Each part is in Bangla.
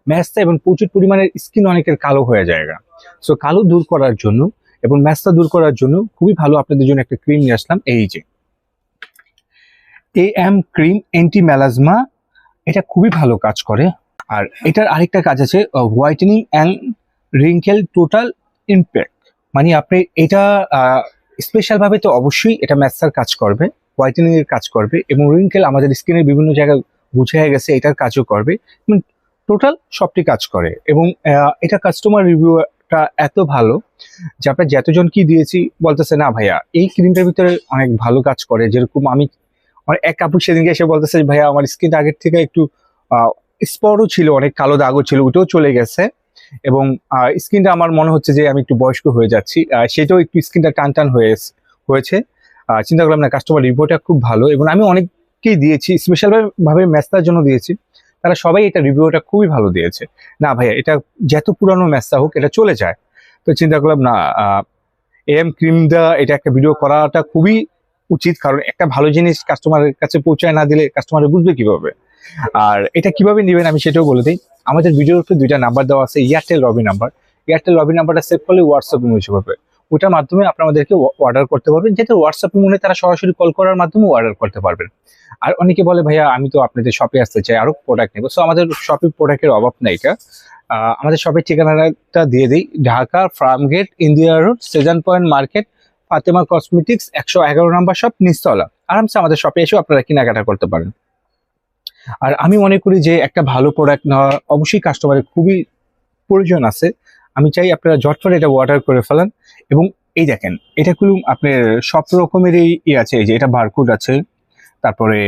ম্যাচটা এবং প্রচুর পরিমাণের স্কিন অনেকের কালো হয়ে যায়। সো কালো দূর করার জন্য এবং ম্যাচটা দূর করার জন্য খুবই ভালো আপনাদের জন্য একটা ক্রিম নিয়ে আসলাম, এই যে AM ক্রিম অ্যান্টি মেলাজমা। এটা খুবই ভালো কাজ করে। আর এটার আরেকটা কাজ আছে, whitening and wrinkle total impact. মানে আপনি এটা স্পেশাল ভাবে তো অবশ্যই এটা ম্যাচার কাজ করবে, হোয়াইটেনিং এর কাজ করবে এবং রিঙ্কেল আমাদের স্কিনের বিভিন্ন জায়গায় বুঝে গেছে এটার কাজও করবে, টোটাল সবটি কাজ করে। এবং এটা কাস্টমার রিভিউটা এত ভালো যে আপনার যতজন কি দিয়েছি বলতেছে না ভাইয়া এই ক্রিমটার ভিতরে অনেক ভালো কাজ করে। যেরকম আমি আমার এক আপু সেদিনকে এসে বলতেছে ভাইয়া আমার স্কিনটা আগের থেকে একটু স্পটও ছিল, অনেক কালো দাগও ছিল, ওটাও চলে গেছে এবং স্কিনটা আমার মনে হচ্ছে যে আমি একটু বয়স্ক হয়ে যাচ্ছি, সেটাও একটু স্কিনটা টান টান হয়েছে। চিন্তা করলাম না কাস্টমার রিভিউটা খুব ভালো এবং আমি অনেককেই দিয়েছি, স্পেশাল ভাবে ম্যাচটার জন্য দিয়েছি, তারা সবাই এটা রিভিউটা খুবই ভালো দিয়েছে। না ভাইয়া এটা যত পুরানো ম্যাচটা হোক এটা চলে যায়। তো চিন্তা করলাম না AM ক্রিমটা এটা একটা ভিডিও করাটা খুবই উচিত, কারণ একটা ভালো জিনিস কাস্টমারের কাছে পৌঁছায় না দিলে কাস্টমার বুঝবে কিভাবে। আর এটা কিভাবে নেবেন আমি সেটাও বলে দিই। আমাদের ভিডিওর উপরে 2টা নাম্বার দেওয়া আছে, এয়ারটেল রবি নাম্বার। এয়ারটেল রবি নাম্বারটা সেভ করলে হোয়াটসঅ্যাপে মুছে পাবে, ওটার মাধ্যমে আপনারা আমাদেরকে অর্ডার করতে পারবেন, যেটা হোয়াটসঅ্যাপে মনে তারা সরাসরি কল করার মাধ্যমে অর্ডার করতে পারবেন। আর অনেকে বলে ভাইয়া আমি তো আপনাদের শপে আসতে চাই, আরো প্রোডাক্ট নেবো। সো আমাদের শপে প্রোডাক্টের অভাব নাই। এটা আমাদের শপের ঠিকানাটা দিয়ে দিই, Dhaka Farmgate, India road, Sezan point market, Fatema cosmetics, 111 number shop, নিচতলা। আরামসে আমাদের শপে এসেও আপনারা কেনাকাটা করতে পারেন। আর আমি মনে করি যে একটা ভালো প্রোডাক্ট নেওয়া অবশ্যই কাস্টমারের খুবই প্রয়োজন আছে। আমি চাই আপনারা ঝটফট এটা অর্ডার করে ফেলান। এবং এই দেখেন এটা খুব আপনার সব রকমেরই আছে, এই যে এটা বারকোড আছে, তারপরে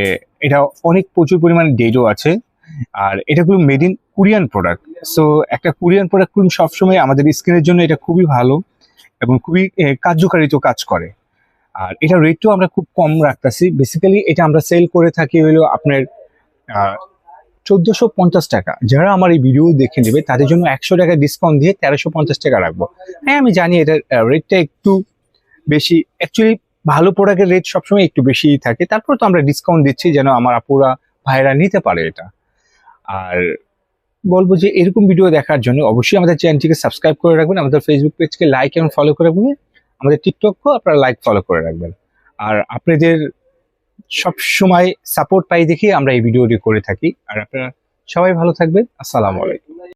এটা অনেক প্রচুর পরিমাণে ডেটও আছে। আর এটা খুব made in Korean product. So একটা কোরিয়ান প্রোডাক্ট খুব সবসময় আমাদের স্কিনের জন্য এটা খুবই ভালো এবং খুবই কার্যকারিত কাজ করে। আর এটা রেটও আমরা খুব কম রাখতেছি। বেসিক্যালি এটা আমরা সেল করে থাকি হলো আপনার 1450 টাকা। যারা আমার এই ভিডিও দেখে নেবে তাদের জন্য 100 টাকা ডিসকাউন্ট দিয়ে 1350 টাকা রাখবো। হ্যাঁ আমি জানি এটার রেটটা একটু বেশি, অ্যাকচুয়ালি ভালো প্রোডাক্টের রেট সবসময় একটু বেশি থাকে, তারপর তো আমরা ডিসকাউন্ট দিচ্ছি যেন আমার আপুরা ভাইরা নিতে পারে এটা। আর বলবো যে এরকম ভিডিও দেখার জন্য অবশ্যই আমাদের চ্যানেলটিকে সাবস্ক্রাইব করে রাখবেন, আমাদের ফেসবুক পেজকে লাইক এবং ফলো করে রাখবেন, আমাদের টিকটককেও আপনারা লাইক ফলো করে রাখবেন। আর আপনাদের সব সময় সাপোর্ট পাই দেখি আমরা এই ভিডিওটি করে থাকি। আর আপনারা সবাই ভালো থাকবেন। আসসালামু আলাইকুম।